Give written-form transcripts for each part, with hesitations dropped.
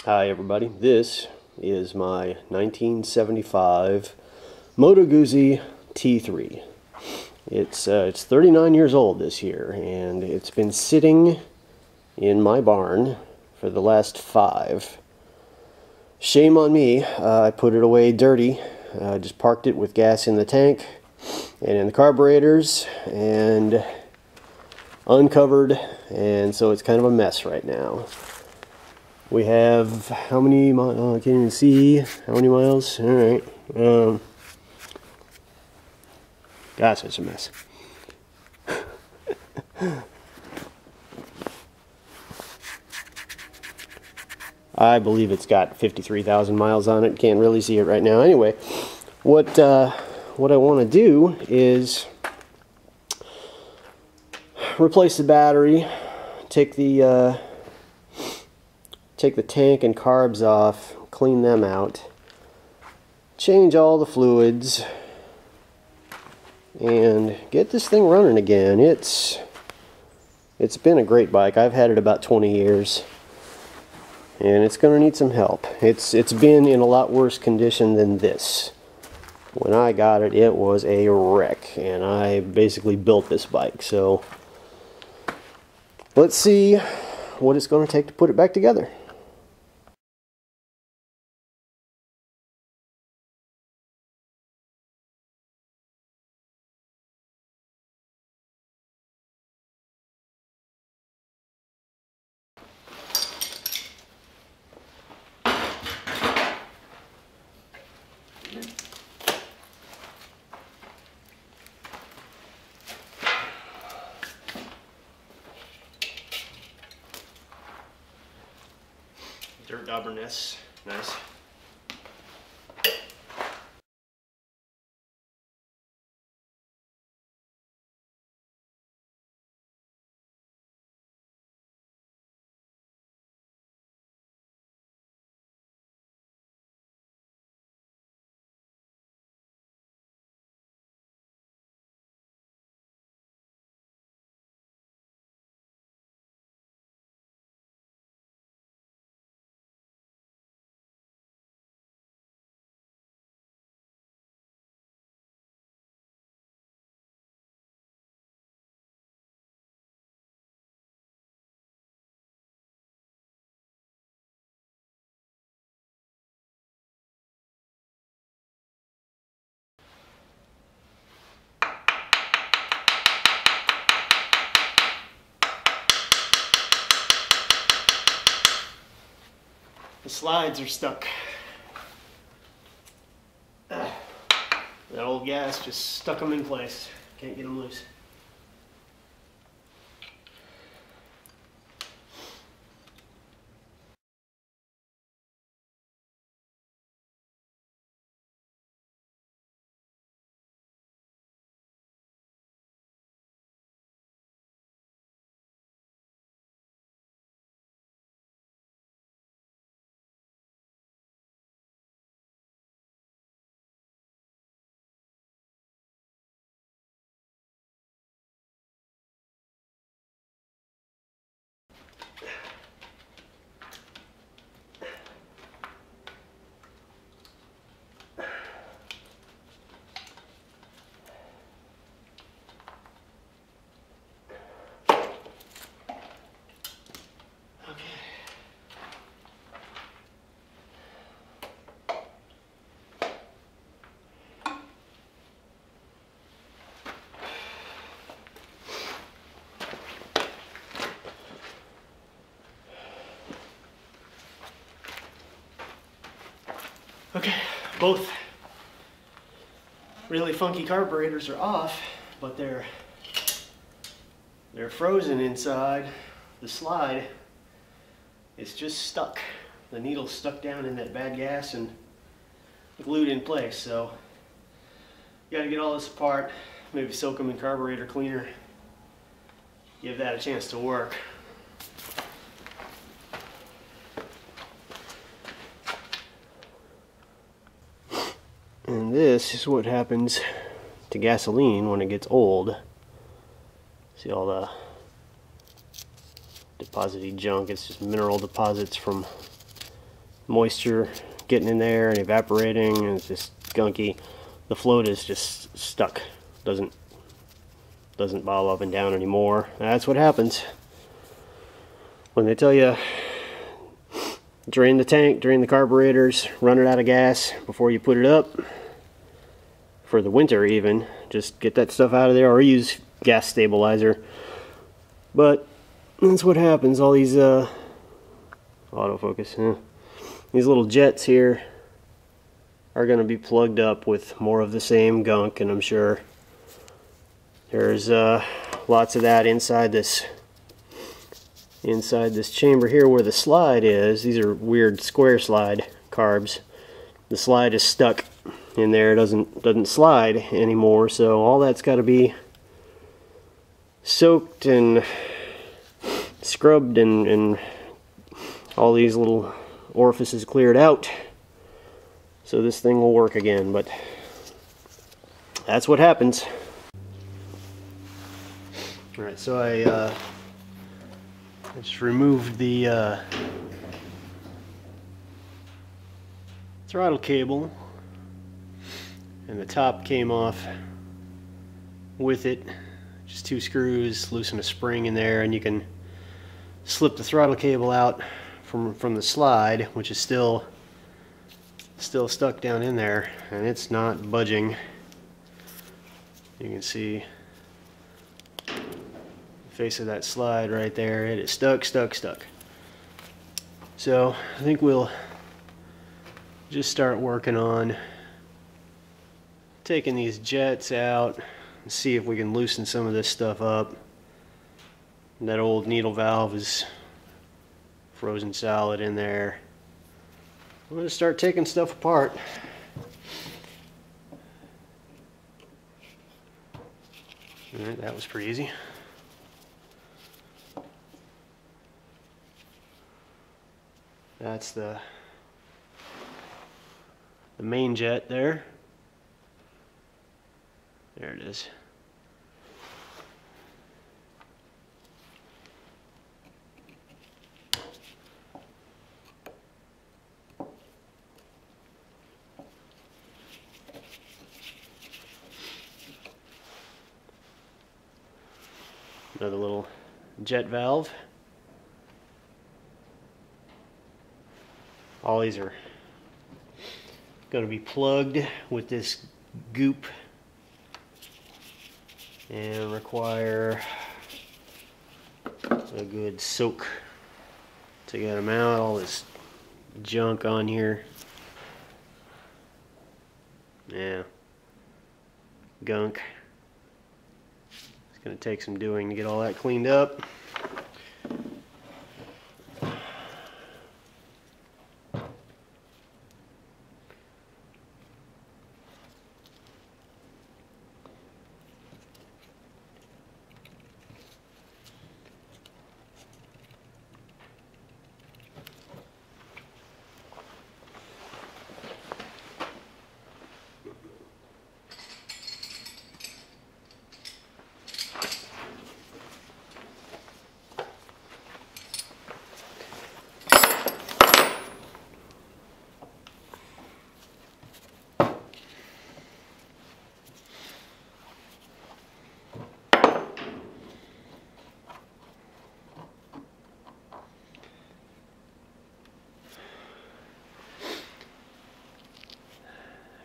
Hi everybody, this is my 1975 Moto Guzzi T3. It's 39 years old this year, and it's been sitting in my barn for the last 5. Shame on me, I put it away dirty. I just parked it with gas in the tank and in the carburetors and uncovered, and so it's kind of a mess right now. We have how many miles? Oh, I can't even see how many miles. All right. Gosh, it's a mess. I believe it's got 53,000 miles on it. Can't really see it right now. Anyway, what I want to do is replace the battery, take the tank and carbs off, clean them out, change all the fluids, and get this thing running again. It's been a great bike. I've had it about 20 years, and it's going to need some help. It's been in a lot worse condition than this. When I got it, it was a wreck, and I basically built this bike. So let's see what it's going to take to put it back together. Dirt dauberness, nice. The slides are stuck. That old gas just stuck them in place. Can't get them loose. Okay, both really funky carburetors are off, but they're frozen inside. The slide is just stuck. The needle's stuck down in that bad gas and glued in place. So you got to get all this apart, maybe soak them in carburetor cleaner, give that a chance to work. And this is what happens to gasoline when it gets old. See all the deposity junk? It's just mineral deposits from moisture getting in there and evaporating, and it's just gunky. The float is just stuck, doesn't bob up and down anymore. That's what happens when they tell you drain the tank, drain the carburetors, run it out of gas before you put it up. For the winter even, just get that stuff out of there, or use gas stabilizer. But that's what happens. All these autofocus, these little jets here are going to be plugged up with more of the same gunk, and I'm sure there's lots of that inside this chamber here where the slide is. These are weird square slide carbs. The slide is stuck in there, doesn't slide anymore, so all that's got to be soaked and scrubbed and all these little orifices cleared out so this thing will work again. But that's what happens. Alright, so I just removed the throttle cable, and the top came off with it. Just 2 screws, loosen a spring in there, and you can slip the throttle cable out from the slide, which is still stuck down in there, and it's not budging. You can see the face of that slide right there. It is stuck. So I think we'll just start working on taking these jets out and see if we can loosen some of this stuff up. That old needle valve is frozen solid in there. I'm going to start taking stuff apart. Alright, that was pretty easy. That's the main jet there. There it is. Another little jet valve. All these are going to be plugged with this goop and require a good soak to get them out. All this junk on here. Yeah. Gunk. It's going to take some doing to get all that cleaned up.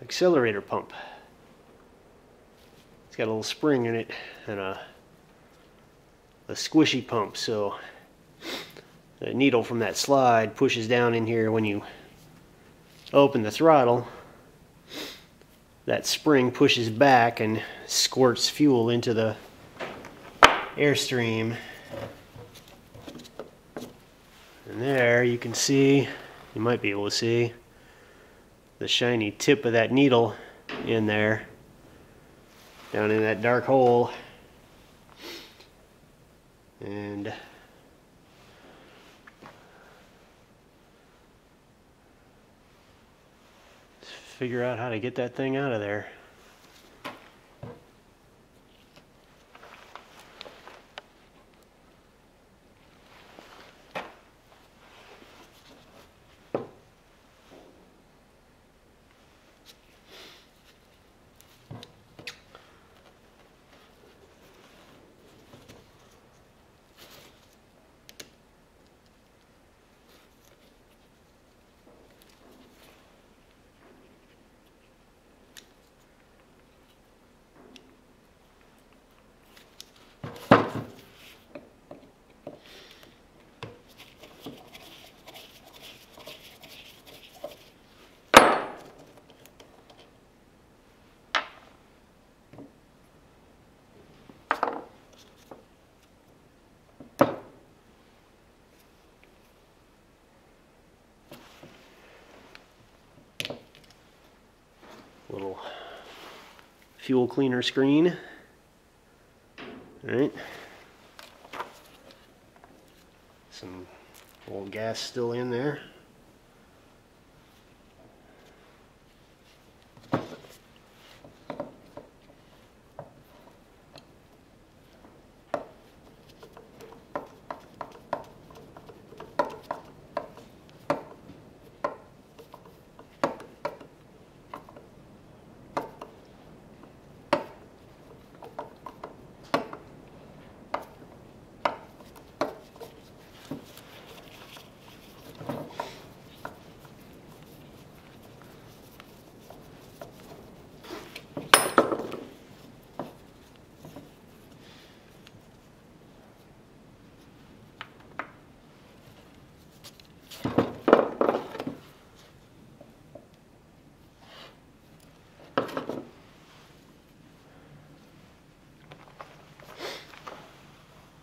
Accelerator pump. It's got a little spring in it and a squishy pump, so the needle from that slide pushes down in here. When you open the throttle, that spring pushes back and squirts fuel into the airstream. And there you can see, you might be able to see the shiny tip of that needle in there, down in that dark hole. And let's figure out how to get that thing out of there. fuel cleaner screen. All right. Some old gas still in there.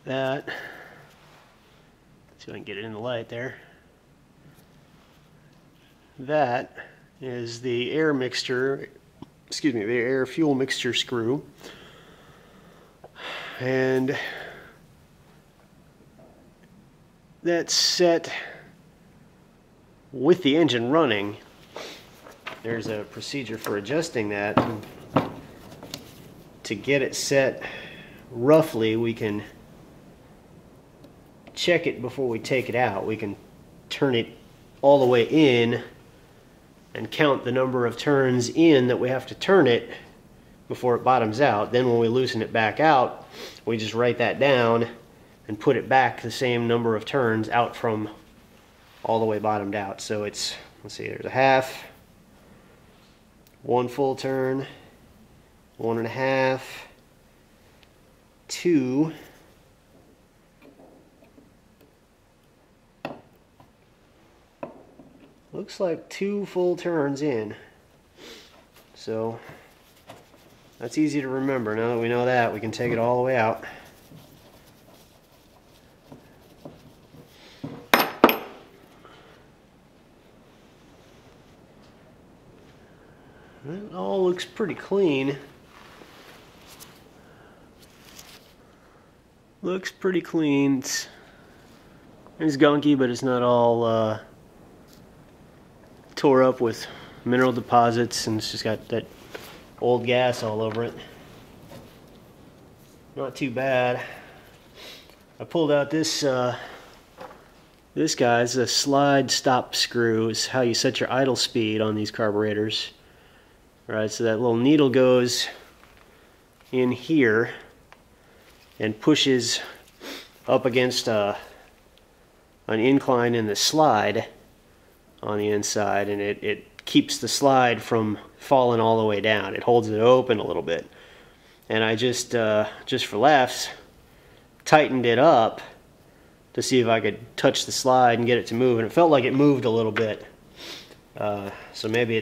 That, see if I can get it in the light there. That is the air mixture, excuse me, the air fuel mixture screw. And that's set with the engine running. There's a procedure for adjusting that. To get it set roughly, we can check it before we take it out. We can turn it all the way in and count the number of turns in that we have to turn it before it bottoms out. Then when we loosen it back out, we just write that down and put it back the same number of turns out from all the way bottomed out. So it's, let's see, there's a half, one full turn, 1.5, 2, looks like 2 full turns in. So that's easy to remember. Now that we know that, we can take it all the way out. It all looks pretty clean. Looks pretty clean. It's gunky, but it's not all tore up with mineral deposits, and it's just got that old gas all over it. Not too bad. I pulled out this this guy's a slide stop screw. It's how you set your idle speed on these carburetors. Right, so that little needle goes in here and pushes up against an incline in the slide on the inside, and it keeps the slide from falling all the way down. It holds it open a little bit. And I just for laughs tightened it up to see if I could touch the slide and get it to move, and it felt like it moved a little bit. So maybe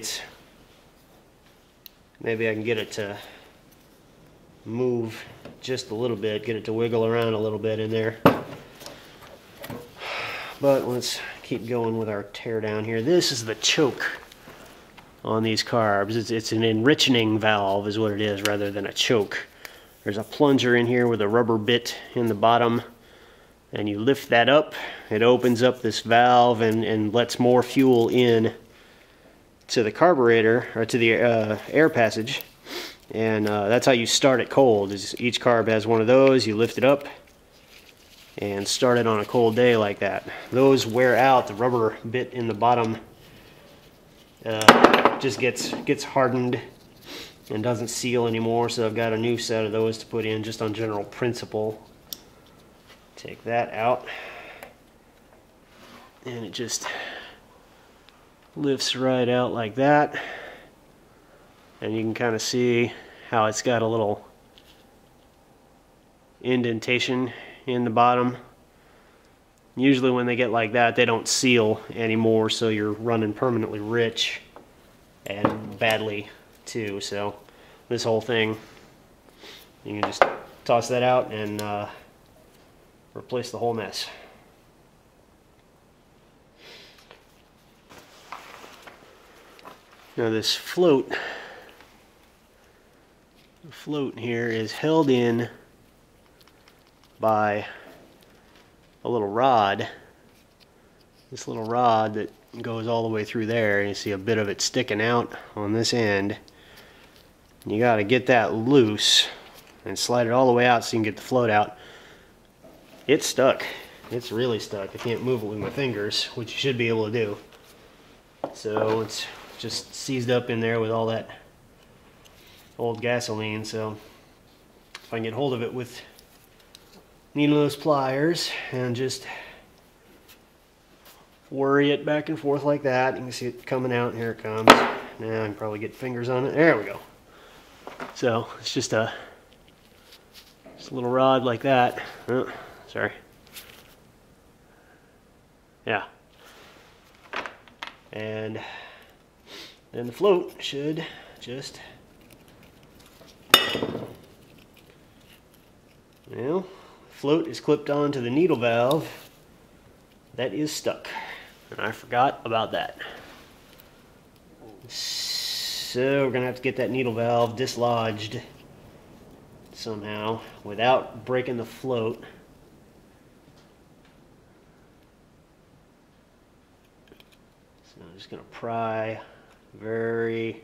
I can get it to move just a little bit, get it to wiggle around a little bit in there. But let's keep going with our tear down here. This is the choke on these carbs. It's an enriching valve is what it is, rather than a choke. There's a plunger in here with a rubber bit in the bottom, and you lift that up, it opens up this valve and lets more fuel in to the carburetor, or to the air passage. And that's how you start it cold, is each carb has one of those. You lift it up and start it on a cold day like that. Those wear out. The rubber bit in the bottom just gets hardened and doesn't seal anymore, so I've got a new set of those to put in just on general principle. Take that out, and it just lifts right out like that, and you can kind of see how it's got a little indentation in the bottom. Usually when they get like that, they don't seal anymore, so you're running permanently rich and badly too. So this whole thing, you can just toss that out and replace the whole mess. Now this float float here is held in by a little rod. This little rod that goes all the way through there. You see a bit of it sticking out on this end. You got to get that loose and slide it all the way out so you can get the float out. It's stuck. It's really stuck. I can't move it with my fingers, which you should be able to do. So it's just seized up in there with all that old gasoline. So if I can get hold of it with needleless pliers and just worry it back and forth like that, you can see it coming out, and here it comes. Now I can probably get fingers on it. There we go. So it's just a little rod like that. Oh, sorry. Yeah. And then the float should just, well, float is clipped onto the needle valve that is stuck, and I forgot about that. So we're gonna have to get that needle valve dislodged somehow without breaking the float. So I'm just gonna pry very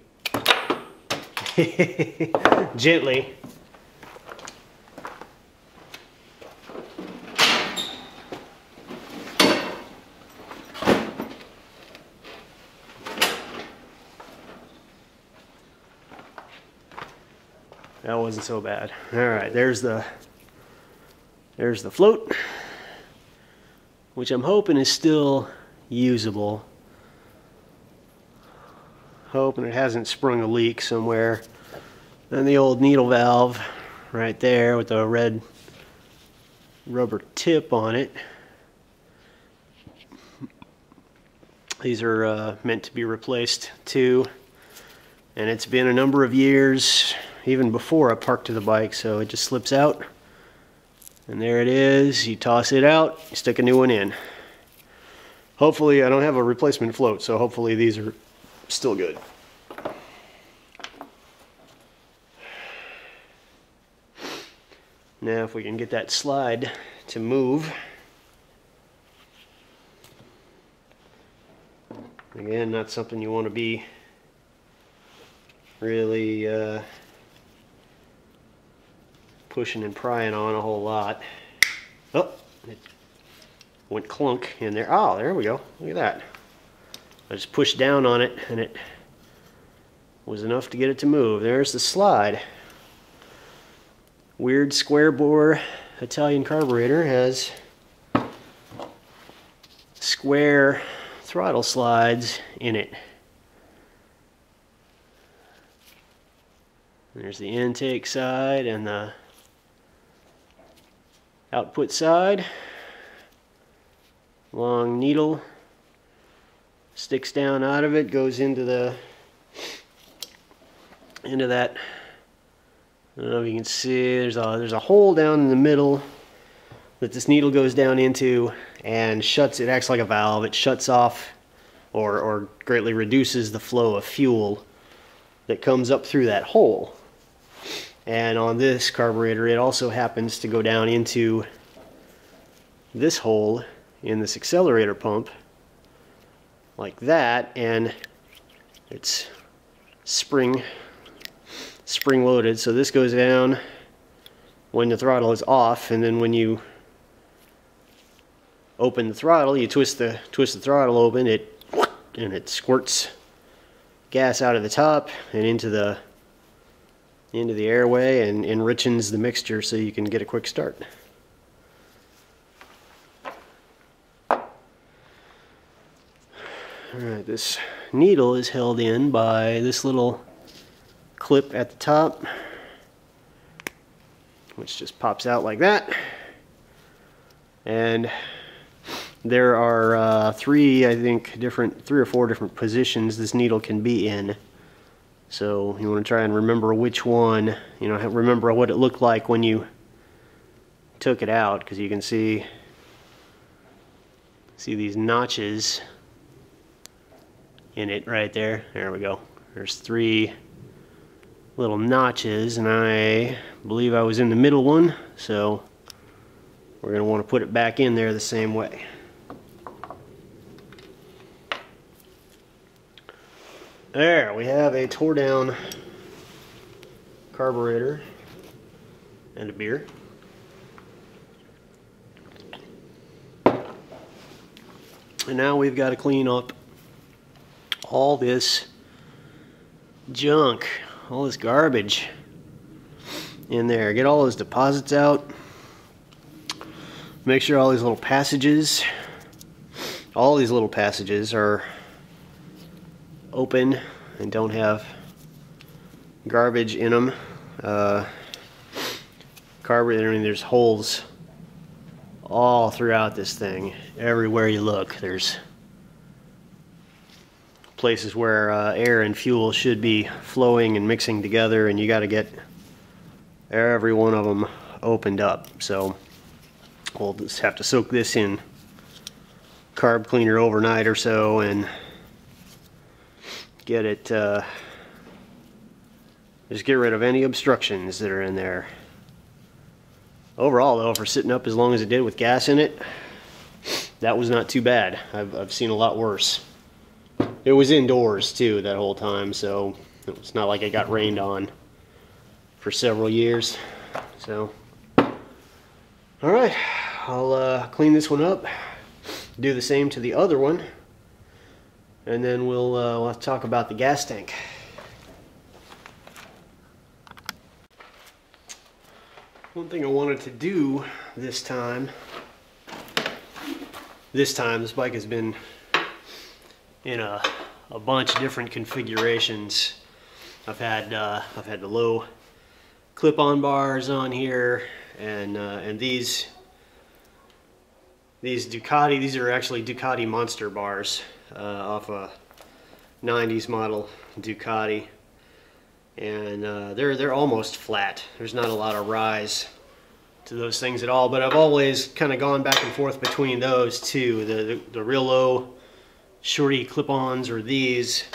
gently. That wasn't so bad. All right, there's the float, which I'm hoping is still usable. Hoping it hasn't sprung a leak somewhere. Then the old needle valve right there with the red rubber tip on it. These are meant to be replaced too. And it's been a number of years, even before I parked to the bike, so it just slips out. And there it is. You toss it out, you stick a new one in. Hopefully, I don't have a replacement float, so hopefully these are still good. Now if we can get that slide to move. Again, not something you want to be really pushing and prying on a whole lot. Oh, it went clunk in there. Oh, there we go. Look at that. I just pushed down on it and it was enough to get it to move. There's the slide. Weird square bore Italian carburetor has square throttle slides in it. There's the intake side and the output side. Long needle sticks down out of it, goes into that. I don't know if you can see. There's a hole down in the middle that this needle goes down into and shuts. It acts like a valve. It shuts off or greatly reduces the flow of fuel that comes up through that hole. And on this carburetor, it also happens to go down into this hole in this accelerator pump like that, and it's spring loaded, so this goes down when the throttle is off, and then when you open the throttle, you twist the throttle open, and it squirts gas out of the top and into the airway and enriches the mixture so you can get a quick start. Alright, this needle is held in by this little clip at the top, which just pops out like that. And there are three or four different positions this needle can be in. So you want to try and remember which one, remember what it looked like when you took it out, because you can see these notches in it right there. There we go. There's three little notches, and I believe I was in the middle one, so we're going to want to put it back in there the same way. There, we have a tore down carburetor and a beer. And now we've got to clean up all this junk, all this garbage in there. Get all those deposits out. Make sure all these little passages, all these little passages are open and don't have garbage in them. Carburetor, I mean, there's holes all throughout this thing. Everywhere you look, there's places where air and fuel should be flowing and mixing together, and you got to get every one of them opened up. So we'll just have to soak this in carb cleaner overnight or so and get it, just get rid of any obstructions that are in there. Overall though, for sitting up as long as it did with gas in it, that was not too bad. I've seen a lot worse. It was indoors too that whole time, so it's not like it got rained on for several years. So, alright, I'll clean this one up, do the same to the other one, and then we'll talk about the gas tank. One thing I wanted to do this time, this bike has been in a bunch of different configurations. I've had the low clip-on bars on here, and these Ducati, these are actually Ducati Monster bars off a 90s model Ducati. And they're almost flat. There's not a lot of rise to those things at all, but I've always kind of gone back and forth between those two, the real low shorty clip-ons or these,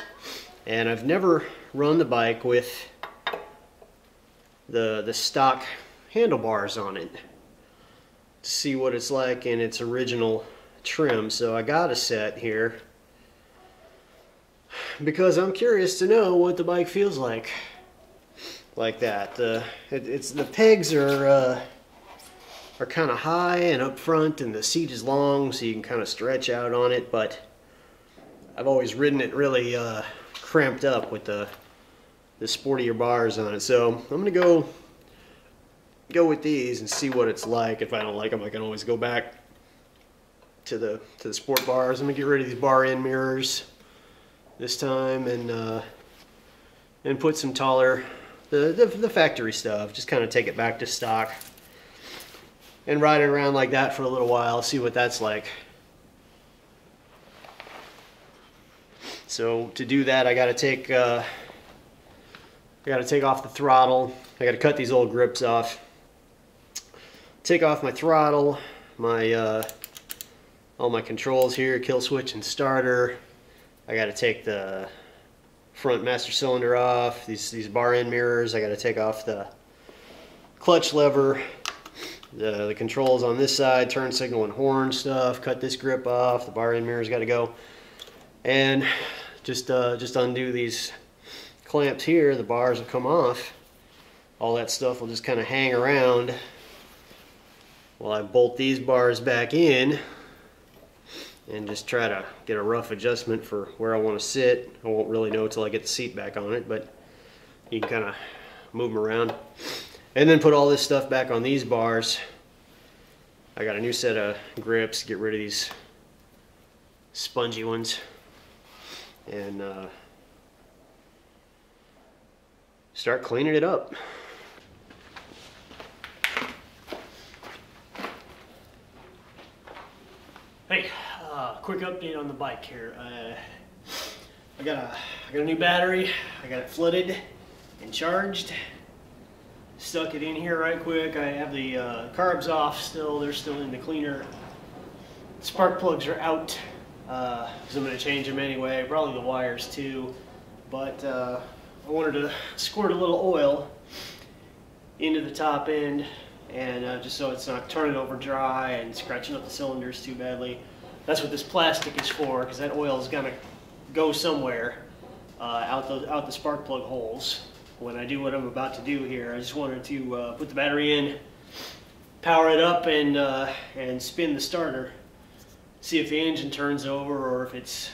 and I've never run the bike with the stock handlebars on it to see what it's like in its original trim. So I got a set here because I'm curious to know what the bike feels like that. The pegs are kind of high and up front, and the seat is long, so you can kind of stretch out on it. But I've always ridden it really cramped up with the sportier bars on it. So I'm gonna go with these and see what it's like. If I don't like them, I can always go back to the sport bars. I'm gonna get rid of these bar end mirrors this time and put some taller. The factory stuff, just kind of take it back to stock and ride it around like that for a little while, see what that's like. So to do that, I got to take off the throttle. I got to cut these old grips off. Take off my throttle, all my controls here, kill switch and starter. I got to take the front master cylinder off, these bar end mirrors. I got to take off the clutch lever, the controls on this side, turn signal and horn stuff, cut this grip off, the bar end mirrors got to go, and just undo these clamps here. The bars will come off. All that stuff will just kind of hang around while I bolt these bars back in and just try to get a rough adjustment for where I want to sit. I won't really know until I get the seat back on it, but you can kind of move them around. And then put all this stuff back on these bars. I got a new set of grips, get rid of these spongy ones, and start cleaning it up. Hey, quick update on the bike here. I got a new battery. I got it flooded and charged. Stuck it in here right quick. I have the carbs off still. They're still in the cleaner. Spark plugs are out because I'm going to change them anyway. Probably the wires too. But I wanted to squirt a little oil into the top end, and just so it's not turning over dry and scratching up the cylinders too badly. That's what this plastic is for, because that oil is gonna go somewhere out the spark plug holes. When I do what I'm about to do here, I just wanted to put the battery in, power it up, and spin the starter. See if the engine turns over or if it's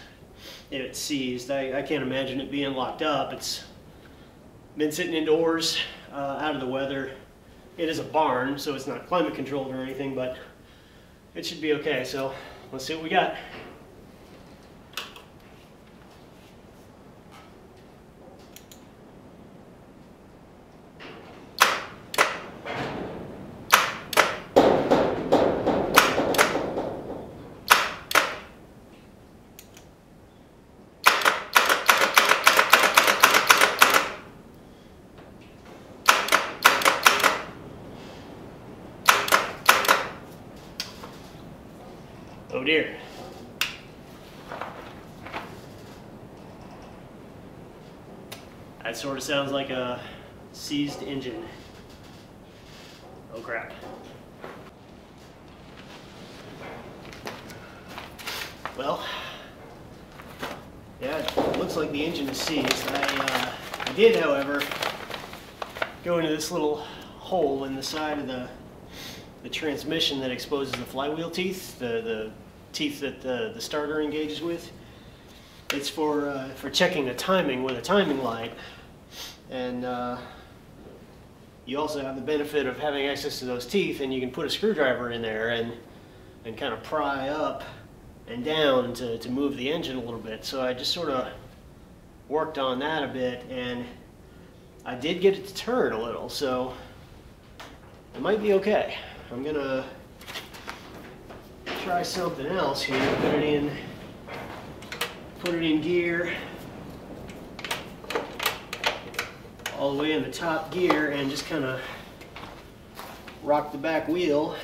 seized. I can't imagine it being locked up. It's been sitting indoors, out of the weather. It is a barn, so it's not climate controlled or anything, but it should be okay. So let's see what we got. Oh dear. That sort of sounds like a seized engine. Oh crap. Well, yeah, it looks like the engine is seized. I did, however, go into this little hole in the side of the transmission that exposes the flywheel teeth, the teeth that the starter engages with. It's for checking the timing with a timing light, and you also have the benefit of having access to those teeth, and you can put a screwdriver in there and kind of pry up and down to move the engine a little bit. So I just sort of worked on that a bit, and I did get it to turn a little, so it might be okay. I'm gonna try something else here. Put it in gear, all the way in the top gear, and just kind of rock the back wheel.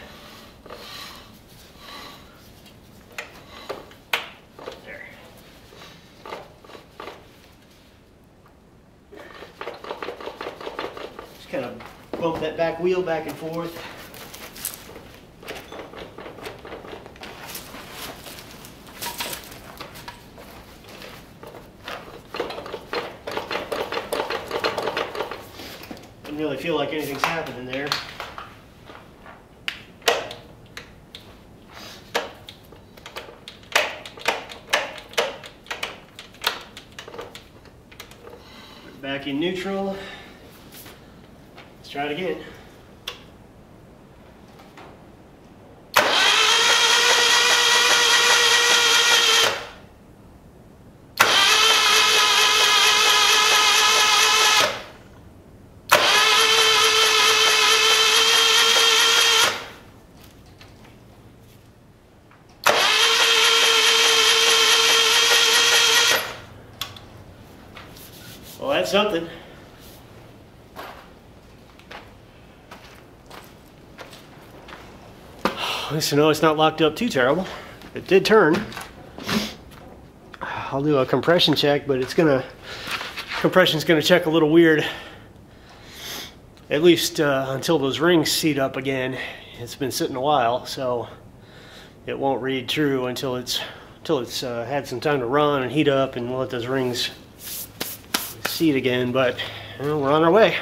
There. Just kind of bump that back wheel back and forth. Doesn't really feel like anything's happening there. Back in neutral. Let's try it again. Well, that's something. At least I know it's not locked up too terrible. It did turn. I'll do a compression check, but compression's gonna check a little weird. At least until those rings seat up again. It's been sitting a while, so it won't read true until it's had some time to run and heat up, and we'll let those rings seat again. But we're on our way.